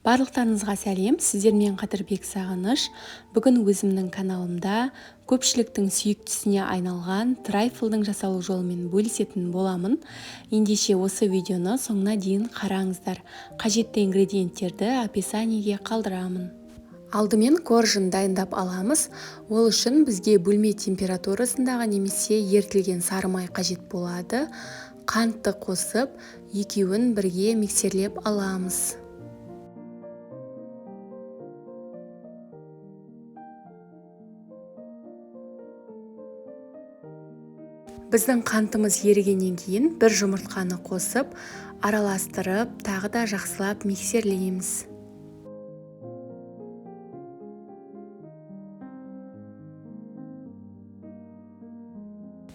Барлықтарыңызға сәлем, сіздермен Қадырбек Сағыныш. Бүгін өзімнің каналымда көпшіліктің сүйіктісіне айналған трайфлдың жасалу жолымен бөлісетін боламын. Ендеше осы видеоны соңына дейін қараңыздар. Қажетті ингредиенттерді описаниеге қалдырамын. Алдымен коржын дайындап аламыз. Ол үшін бізге бөлме температурасындағы немесе ерітілген сары май қажет болады. Қантты қосып, екеуін бірге миксерлеп аламыз. Біздің қантымыз ерігеннен кейін бір жұмыртқаны қосып, араластырып, тағы да жақсылап миксерлейміз.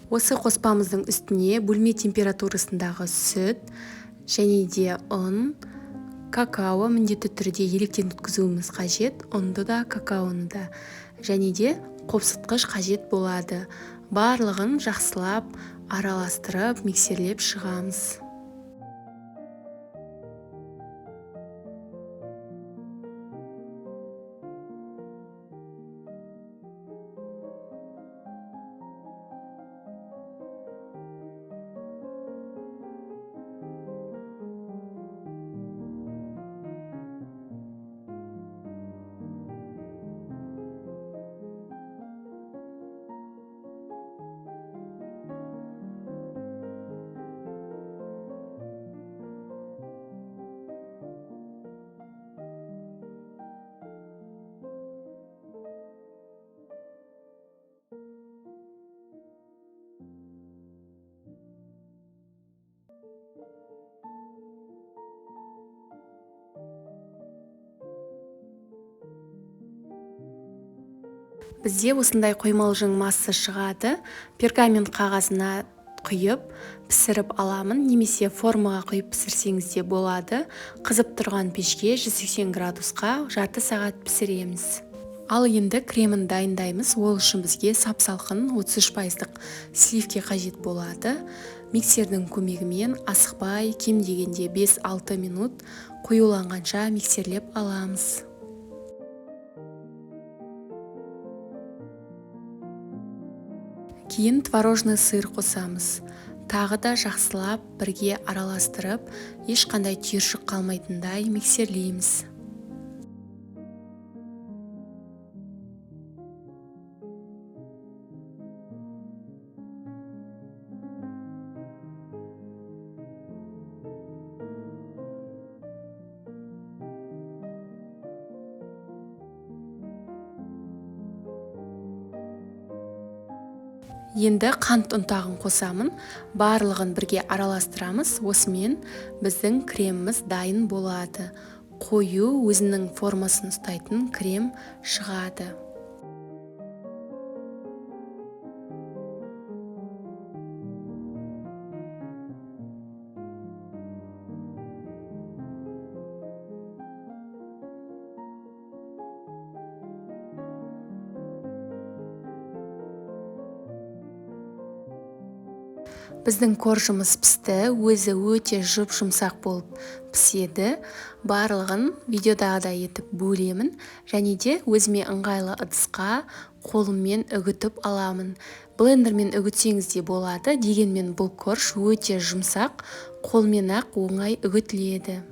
Осы қоспамыздың үстіне бөлме температурасындағы сүт және де ұн, какао міндетті түрде електен өткізуіміз қажет, ұнды да, какаоны да, және де қопсытқыш қажет болады. Барлығын жақсылап араластырып, миксерлеп шығамыз. Бізде осындай қоймалжың масса шығады. Пергамент қағазына құйып, пісіріп аламын, немесе формаға құйып пісірсеңіз де болады. Қызып тұрған пешке 180 градусқа жарты сағат пісіреміз. Ал енді кремін дайындаймыз. Ол үшін бізге сап-салқын 33%-ық сливке қажет болады. Миксердің көмегімен асықпай, кем дегенде 5-6 минут қоюланғанша миксерлеп аламыз. Кейін творожный сыр қосамыз. Тағы да жақсылап бірге араластырып, ешқандай түйіршік қалмайтындай миксерлейміз. Енді қант ұнтағын қосамын, барлығын бірге араластырамыз. Осымен біздің креміміз дайын болады. Қою өзінің формасын ұстайтын крем шығады. Біздің коржымыз пісті, өзі өте жұп-жұмсақ болып піседі. Барлығын видеодағыдай етіп бөлемін, және де өзіме ыңғайлы ыдысқа қолыммен үгітіп аламын. Блендермен үгітсеңіз де болады, дегенмен бұл корж өте жұмсақ, қолмен ақ оңай үгітіледі.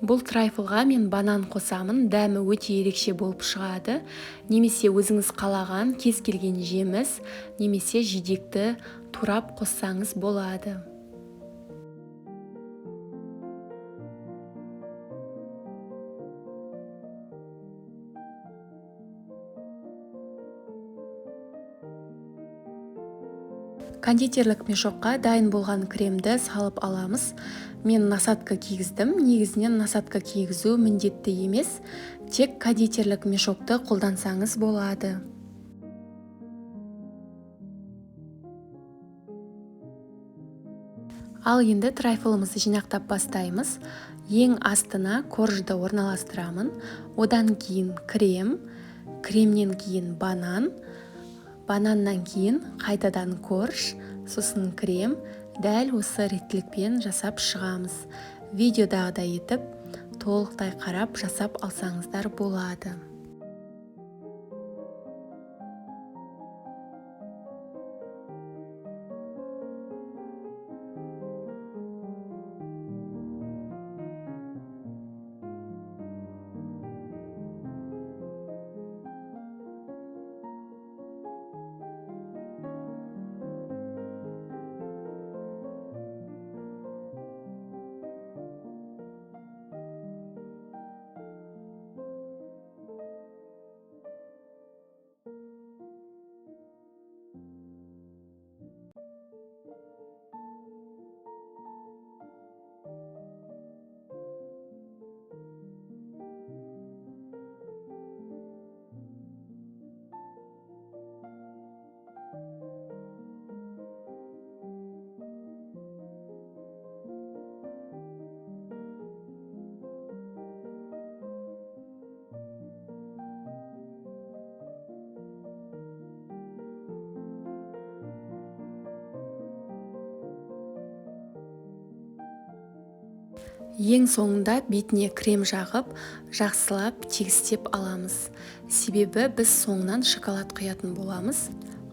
Бұл трайфлға мен банан қосамын, дәмі өте ерекше болып шығады. Немесе өзіңіз қалаған кез келген жеміс, немесе жидекті турап қоссаңыз болады. Кондитерлік мешокқа дайын болған кремді салып аламыз. Мен насадка кигіздім. Негізінен насадка кигізу міндетті емес, тек кондитерлік мешокты қолдансаңыз болады. Ал енді трайфлымызды жинақтап бастаймыз. Ең астына коржды орналастырамын. Одан кейін крем, кремнен кейін банан, Бананнан кейін қайтадан корж, сосын крем, дәл осы реттілікпен жасап шығамыз. Видеодағыдай етіп, толықтай қарап жасап алсаңыздар болады. Ең соңында бетіне крем жағып, жақсылап тегістеп аламыз. Себебі біз соңынан шоколад құятын боламыз.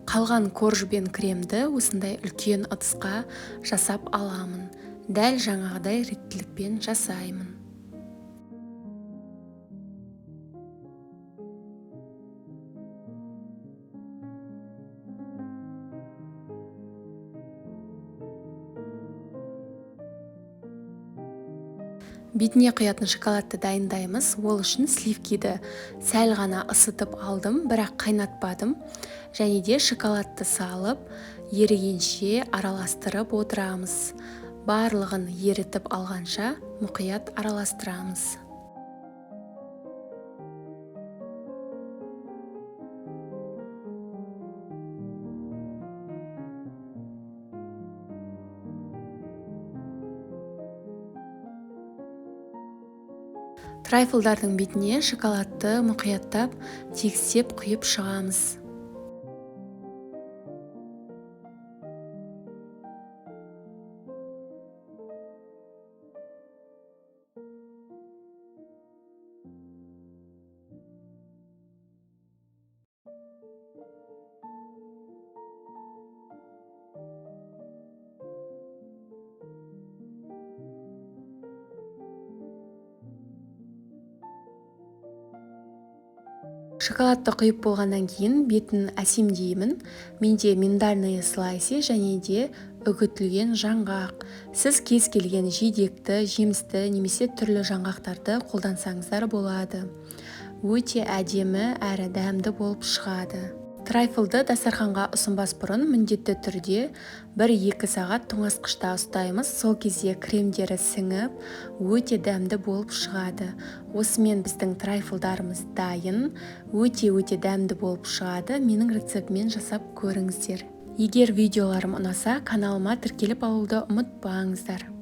Қалған корж бен кремді осындай үлкен ыдысқа жасап аламын. Дәл жаңағыдай реттілікпен жасаймын. Бетіне құятын шоколадты дайындаймыз. Ол үшін сливкиді сәл ғана ысытып алдым, бірақ қайнатпадым. Және де шоколадты салып, ерігенше араластырып отырамыз. Барлығын ерітіп алғанша мұқият араластырамыз. Трайфлдардың бетіне шоколадты мұқияттап тегістеп құйып шығамыз. Шоколадты құйып болғаннан кейін бетін әсемдеймін. Менде миндальный слайси және де үгітілген жаңғақ. Сіз кез келген жидекті, жемісті немесе түрлі жаңғақтарды қолдансаңыздар болады. Өте әдемі әрі дәмді болып шығады. Трайфлды дастарханға ұсынбас бұрын міндетті түрде 1-2 сағат тоңазытқышта ұстаймыз. Сол кезде кремдері сіңіп, өте дәмді болып шығады. Осымен біздің трайфлдарымыз дайын, өте дәмді болып шығады. Менің рецептіммен жасап көріңіздер. Егер видеоларым ұнаса, каналыма тіркеліп алуды ұмытпаңыздар.